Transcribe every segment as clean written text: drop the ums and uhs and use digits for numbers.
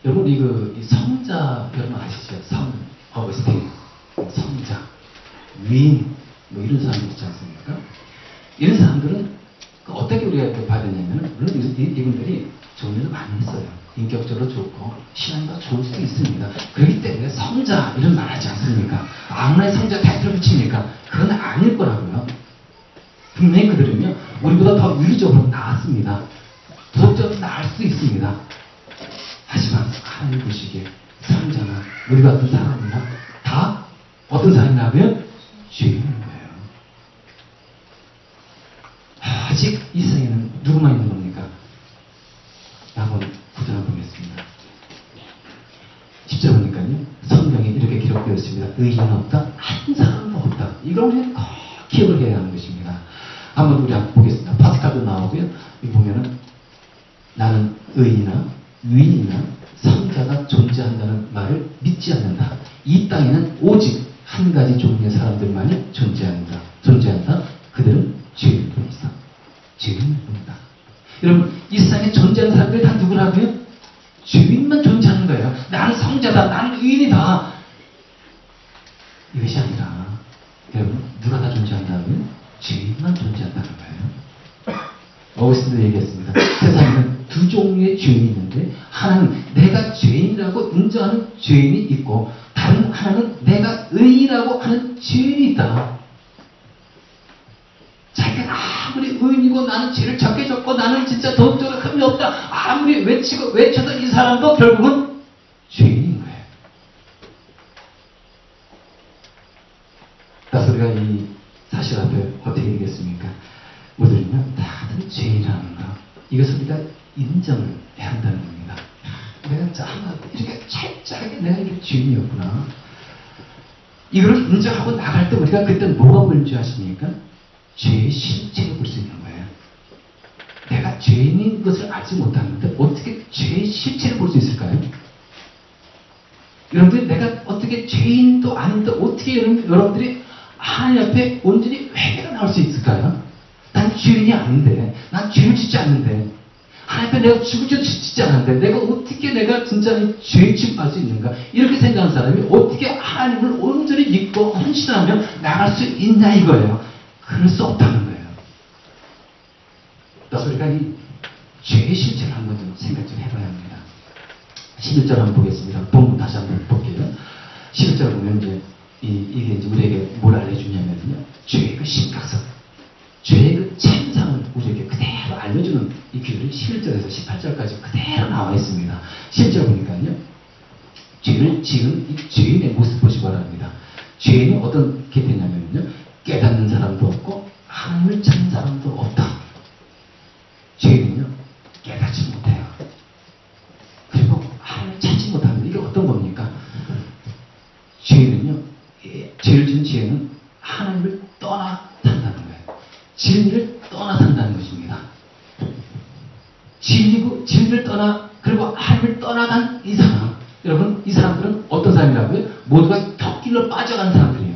여러분, 이 성자, 여러분 아시죠? 어거스틴, 성자, 위인, 뭐 이런 사람들 있지 않습니까? 이런 사람들은 어떻게 우리가 봐야 되냐면, 물론 이분들이 좋은 일을 많이 했어요. 인격적으로 좋고, 신앙도 좋을 수도 있습니다. 그렇기 때문에 성자, 이런 말 하지 않습니까? 아무나 성자 타이틀을 붙입니까? 그건 아닐 거라고요. 분명히 그들은요, 우리보다 더 윤리적으로 나았습니다. 도덕적으로 나을 수 있습니다. 하지만 하나님 보시기에 성자나 우리 같은 사람이나 다 어떤 사람이라고요? 죄인인 거예요. 아직 이 세상에는 누구만 있는 겁니까? 한번 구절을 보겠습니다. 10절 보니까요, 성경에 이렇게 기록되어 있습니다. 의인은 없다, 한 사람도 없다. 이걸 우리는 꼭 기억을 해야 하는 것입니다. 한번 우리 한번 보겠습니다. 파스칼도 나오고요. 여기 보면은 나는 의인이나 위인이나 성자가 존재한다는 말을 믿지 않는다. 이 땅에는 오직 한 가지 종류의 사람들만이 존재한다. 그들은 죄인들입니다. 죄인입니다. 여러분, 이 세상에 존재하는 사람들이 다 누구라고요? 죄인만 존재하는 거예요. 나는 성자다, 나는 의인이다. 이것이 아니라, 여러분, 누가 다 존재한다고요? 죄인만 존재한다는 거예요. 어거스틴도 얘기했습니다. 세상에는 두 종류의 죄인이 있는데, 하나는 내가 죄인이라고 인정하는 죄인이 있고, 다른 하나는 내가 의인이라고 하는 죄인이 있다. 자기가 아무리 의인이고 나는 죄를 적게 졌고 나는 진짜 도덕적으로 흠이 없다, 아무리 외쳐도 이 사람도 결국은 죄인인 거예요. 그래서 우리가 이 사실 앞에 어떻게 얘기했습니까? 우리는요, 다들 죄인이라는 거, 이것을 우리가 인정을 해야 한다는 겁니다. 내가 이렇게 철저하게 내가 이렇게 죄인이었구나. 이걸 인정하고 나갈 때 우리가 그때 뭐가 보일 줄 아십니까? 죄의 실체를 볼 수 있는 거예요. 내가 죄인인 것을 알지 못하는데 어떻게 죄의 실체를 볼 수 있을까요? 여러분들이 내가 어떻게 죄인도 아닌데 어떻게 여러분들이 하나님 앞에 온전히 회개가 나올 수 있을까요? 난 죄인이 아닌데, 난 죄를 짓지 않는데, 하나님 앞에 내가 죽을 죄도 짓지 않았는데 내가 어떻게 내가 진짜 죄에 취할 수 있는가? 이렇게 생각하는 사람이 어떻게 하나님을 온전히 믿고 헌신하며 나갈 수 있냐 이거예요. 그럴 수 없다는 거예요. 그래서 우리가 이 죄의 실체를 한번 좀 생각 좀 해봐야 합니다. 11절 한번 보겠습니다. 본문 다시 한번 볼게요. 11절 보면 이게 이제 우리에게 뭘 알려주냐면요, 죄의 그 심각성, 죄의 그 참상을 우리에게 그대로 알려주는 이 규율이 11절에서 18절까지 그대로 나와 있습니다. 11절 보니까요, 죄를 지은 이 죄인의 모습 보시기 바랍니다. 죄인이 어떤 계태냐면요, 깨닫는 사람도 없고 하나님을 찾는 사람도 없다. 죄인은요, 깨닫지 못해요. 그리고 하나님을 찾지 못합니다. 이게 어떤 겁니까? 죄인은요, 죄를 지은 죄는 하나님을 떠나 산다는 거예요. 진리를 떠나 산다는 것입니다. 진리를 떠나, 그리고 하나님을 떠나간 이 사람, 여러분, 이 사람들은 어떤 사람이라고요? 모두가 격길로 빠져가는 사람들이에요.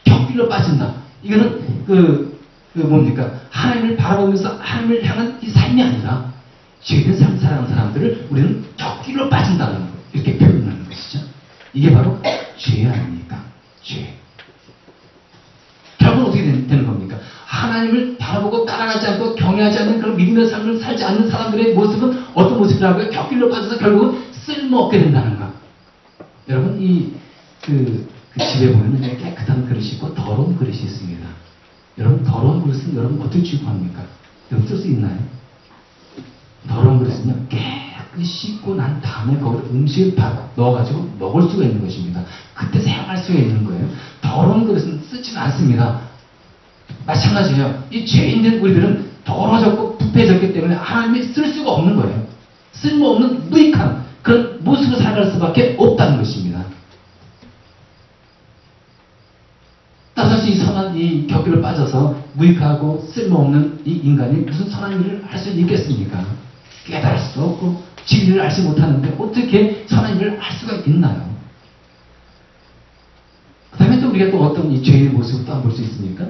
격길로 빠진다. 이거는 뭡니까? 하나님을 바라보면서 하나님을 향한 이 삶이 아니라 죄된 삶 살아가는 사람들을 우리는 격길로 빠진다는 거, 이렇게 표현하는 것이죠. 이게 바로 죄 아닙니까? 죄. 결국은 어떻게 되는 겁니까? 하나님을 바라보고 따라가지 않고 경외하지 않는 그런 믿음의 삶을 살지 않는 사람들의 모습은 어떤 모습이라고요? 격길로 빠져서 결국은 쓸모없게 된다는 거. 여러분, 집에 보면 깨끗한 그릇이 있고 더러운 그릇이 있습니다. 여러분, 더러운 그릇은 여러분 어떻게 취급합니까? 여러분 쓸 수 있나요? 더러운 그릇은요, 깨끗이 씻고 난 다음에 거기다 음식을 넣어가지고 먹을 수가 있는 것입니다. 그때 사용할 수가 있는 거예요. 더러운 그릇은 쓰지는 않습니다. 마찬가지예요. 이 죄인된 우리들은 더러워졌고 부패해졌기 때문에 하나님이 쓸 수가 없는 거예요. 쓸모없는 무익한 그런 모습으로 살아갈 수밖에 없다는 것입니다. 사실 이 선한 이 격기로 빠져서 무익하고 쓸모없는 이 인간이 무슨 선한 일을 할 수 있겠습니까? 깨달을 수도 없고 진리를 알지 못하는데 어떻게 선한 일을 할 수가 있나요? 그 다음에 또 우리가 또 어떤 이 죄의 모습을 또 볼 수 있습니까?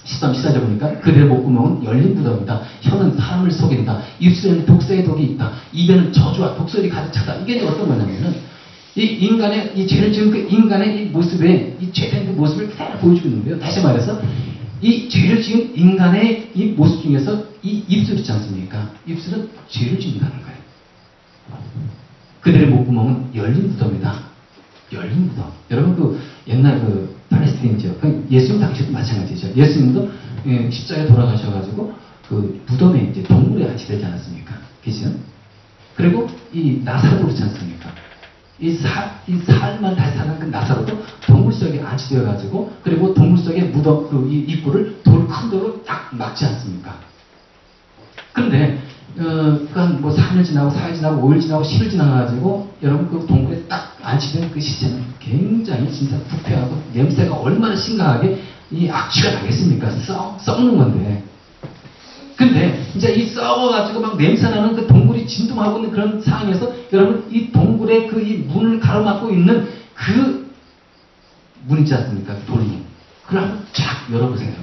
13 보니까 그들의 목구멍은 열린 무덤이다. 혀는 사람을 속인다. 입술에는 독사의 독이 있다. 입에는 저주와 독설이 가득 차다. 이게 이제 어떤 거냐면은 이 인간의 이 죄를 지은 그 인간의 이 모습에 이 죄된 그 모습을 그대로 보여주고 있는데요. 다시 말해서 이 죄를 지은 인간의 이 모습 중에서 이 입술 있지 않습니까? 입술은 죄를 짓는다는 거예요. 그들의 목구멍은 열린 무덤이다. 열린 무덤. 여러분 그 옛날 그 팔레스타인 지역, 예수님 당시도 마찬가지죠. 예수님도 십자가에 돌아가셔가지고 그 무덤에 이제 동굴에 안치되지 않았습니까? 그죠? 그리고 이 나사로도 그렇지 않습니까? 이 살만 다시 사는 그 나사로도 동굴 속에 안치되어가지고 그리고 동굴 속에 무덤 그 이 입구를 큰 돌로 딱 막지 않습니까? 그런데 한 뭐 3일 지나고 4일 지나고 5일 지나고 10일 지나가지고 여러분 그 동굴에 딱 안치된 그 시체는 굉장히 진짜 부패하고 냄새가 얼마나 심각하게 이 악취가 나겠습니까? 썩는 건데. 근데 이제 이 썩어가지고 막 냄새나는 그 동굴이 진동하고 있는 그런 상황에서 여러분 이 동굴의 그 이 문을 가로막고 있는 그 문 있지 않습니까? 돌문. 그걸 한번 쫙 열어보세요.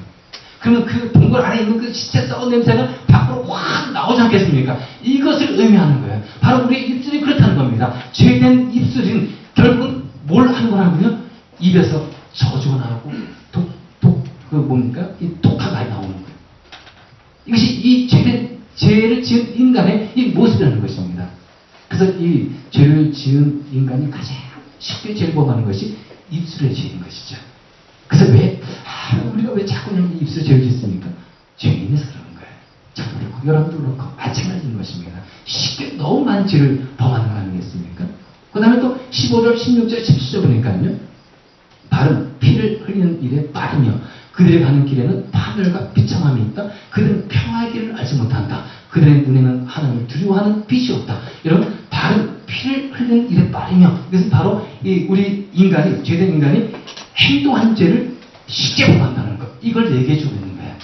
그러면 그 동굴 안에 있는 그 시체 썩은 냄새가 밖으로 확 나오지 않겠습니까? 이것을 의미하는 거예요. 바로 우리의 입술이 그렇다는 겁니다. 죄된 입술은 결국은 뭘 하는 거라고요? 입에서 저주가 나오고 그 뭡니까? 이 독한 말이 나오는 거예요. 이것이 이 죄를 지은 인간의 이 모습이라는 것입니다. 그래서 이 죄를 지은 인간이 가장 쉽게 죄를 범하는 것이 입술의 죄인 것이죠. 그래서 우리가 왜 자꾸 입술에 죄를 짓습니까? 죄인에서 그러는 거예요. 저도 그렇고, 여러분도 그렇고, 마찬가지인 것입니다. 쉽게 너무 많은 죄를 범하는 거 아니겠습니까? 그 다음에 또 15절, 16절, 17절 보니까요. 발은 피를 흘리는 일에 빠르며 그들이 가는 길에는 파멸과 비참함이 있다. 그들은 평화의 길을 알지 못한다. 그들의 눈에는 하나님을 두려워하는 빛이 없다. 여러분, 발은 피를 흘리는 일에 빠르며 이것은 바로 우리 인간이, 죄된 인간이 행동한 죄를 쉽게 범한다는 것. 이걸 얘기해 주고 있는 거예요.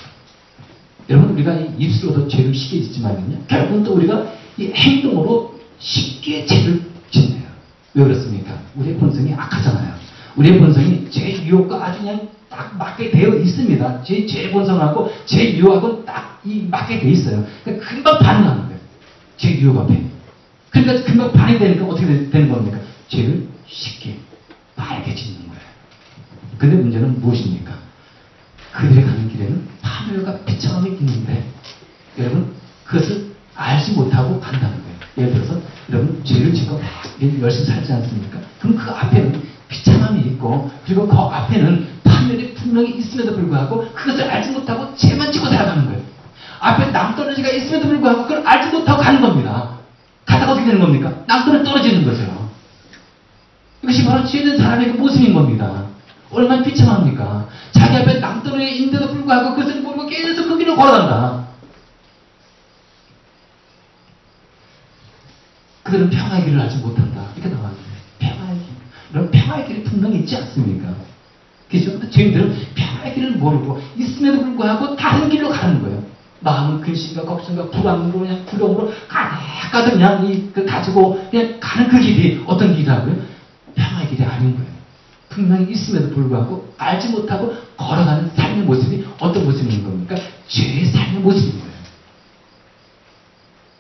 여러분, 우리가 입술로도 죄를 쉽게 짓지만요. 결국은 또 우리가 이 행동으로 쉽게 죄를 짓네요. 왜 그렇습니까? 우리의 본성이 악하잖아요. 우리의 본성이 죄 유혹과 아주 그냥 딱 맞게 되어 있습니다. 죄 본성하고 죄 유혹하고 딱 맞게 되어 있어요. 그러니까 금방 반응하는 거예요. 죄 유혹 앞에. 그러니까 금방 반응이 되니까 어떻게 되는 겁니까? 죄를 쉽게 빠르게 짓는 거예요. 근데 문제는 무엇입니까? 그들이 가는 길에는 파멸과 비참함이 있는데 여러분 그것을 알지 못하고 간다는 거예요. 예를 들어서 여러분 죄를 짓고 열심히 살지 않습니까? 그럼 그 앞에는 비참함이 있고 그리고 그 앞에는 파멸이 분명히 있음에도 불구하고 그것을 알지 못하고 죄만 짓고 살아가는 거예요. 앞에 낭떠러지가 있음에도 불구하고 그걸 알지 못하고 가는 겁니다. 가다가 어떻게 되는 겁니까? 낭떠러지 떨어지는 거죠. 이것이 바로 죄된 사람의 그 모습인 겁니다. 얼마나 비참합니까? 자기 앞에 낭떠러지가 있는데도 불구하고 그것을 모르고 계속 그 길을 걸어간다. 그들은 평화의 길을 알지 못한다. 이렇게 나왔는데 평화의 길. 여러분 평화의 길이 분명히 있지 않습니까? 그죠? 죄인들은 평화의 길을 모르고 있음에도 불구하고 다른 길로 가는 거예요. 마음은 근심과 걱정과 불안으로 그냥 두려움으로 가득 그냥 가지고 그냥 가는 그 길이 어떤 길이라고요? 평화의 길이 아닌 거예요. 분명히 있음에도 불구하고 알지 못하고 걸어가는 삶의 모습이 어떤 모습인 겁니까? 죄의 삶의 모습인 거예요.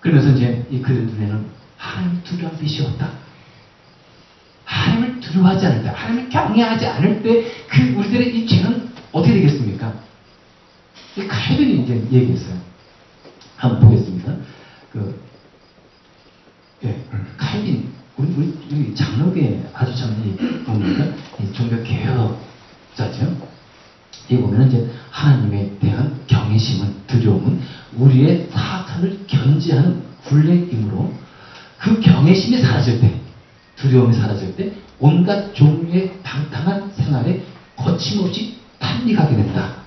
그러면서 이제 그들 눈에는 하나님을 두려워하는 빛이 없다. 하나님을 두려워하지 않을 때, 하나님을 경외하지 않을 때, 우리들의 이 죄는 어떻게 되겠습니까? 칼빈이 이제 얘기했어요. 한번 보겠습니다. 칼빈, 우리 장로교에 아주 참, 뭡니까? 종교 개혁자죠. 여기 보면 이제 하나님에 대한 경외심은, 두려움은 우리의 사악함을 견지하는 굴레이므로 그 경외심이 사라질 때, 두려움이 사라질 때 온갖 종류의 방탕한 생활에 거침없이 탐닉하게 된다.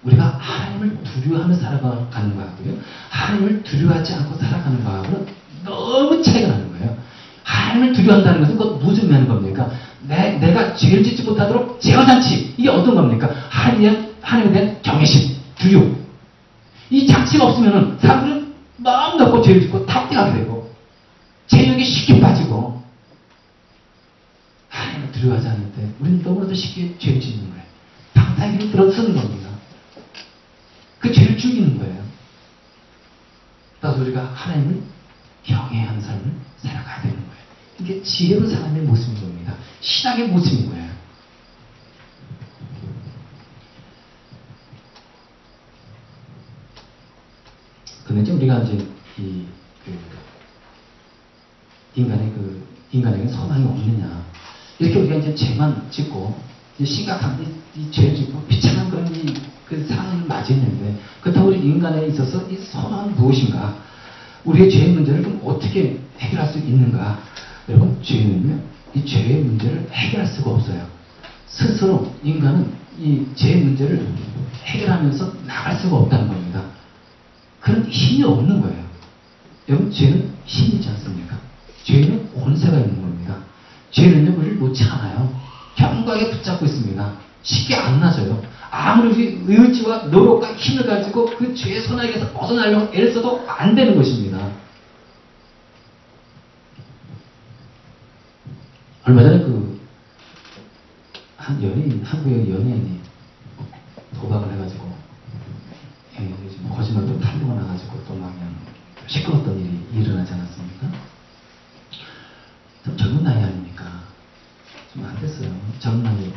우리가 하나님을 두려워하며 살아가는 거하고요. 하나님을 두려워하지 않고 살아가는 거하고는 너무 차이가 나는 거예요. 하나님을 두려워한다는 것은 그것 무슨 의미하는 겁니까? 내가 죄를 짓지 못하도록 제어장치. 이게 어떤 겁니까? 하나님에 대한 경외심, 두려움. 이 장치가 없으면 사람들은 마음 놓고 죄를 짓고 탑득하게 되고 죄력이 쉽게 빠지고 하나님을 두려워하지 않을 때 우리는 너무나도 쉽게 죄를 짓는 거예요. 방탕의 길을 들어서는 겁니다. 따라서 우리가 하나님을 경외하는 하는 삶을 살아가야 되는 거예요. 이게 지혜로운 사람의 모습인 겁니다. 신앙의 모습인 거예요. 근데 이제 우리가 이제 인간에게 소망이 없느냐. 이렇게 우리가 이제 죄만 짓고, 심각한 이 죄를 짓고 비참한 그런 그 상황을 맞이했는데, 그렇다고 우리 인간에 있어서 이 소망은 무엇인가? 우리의 죄의 문제를 그럼 어떻게 해결할 수 있는가? 여러분, 죄는요, 이 죄의 문제를 해결할 수가 없어요. 스스로 인간은 이 죄의 문제를 해결하면서 나갈 수가 없다는 겁니다. 그런 힘이 없는 거예요. 여러분, 죄는 힘이 있지 않습니까? 죄는 권세가 있는 겁니다. 죄는요, 우리를 놓지 않아요. 견고하게 붙잡고 있습니다. 쉽게 안 나져요. 아무리 우리 의지와 노력과 힘을 가지고 그 죄의 소나기에서 벗어나려고 애를 써도 안 되는 것입니다. 얼마 전에 한국의 연예인이 도박을 해가지고, 거짓말로 탈로가 나가지고 또 막 그냥 시끄러웠던 일이 일어나지 않았습니까? 좀 젊은 나이 아닙니까? 좀 안 됐어요. 젊은 나이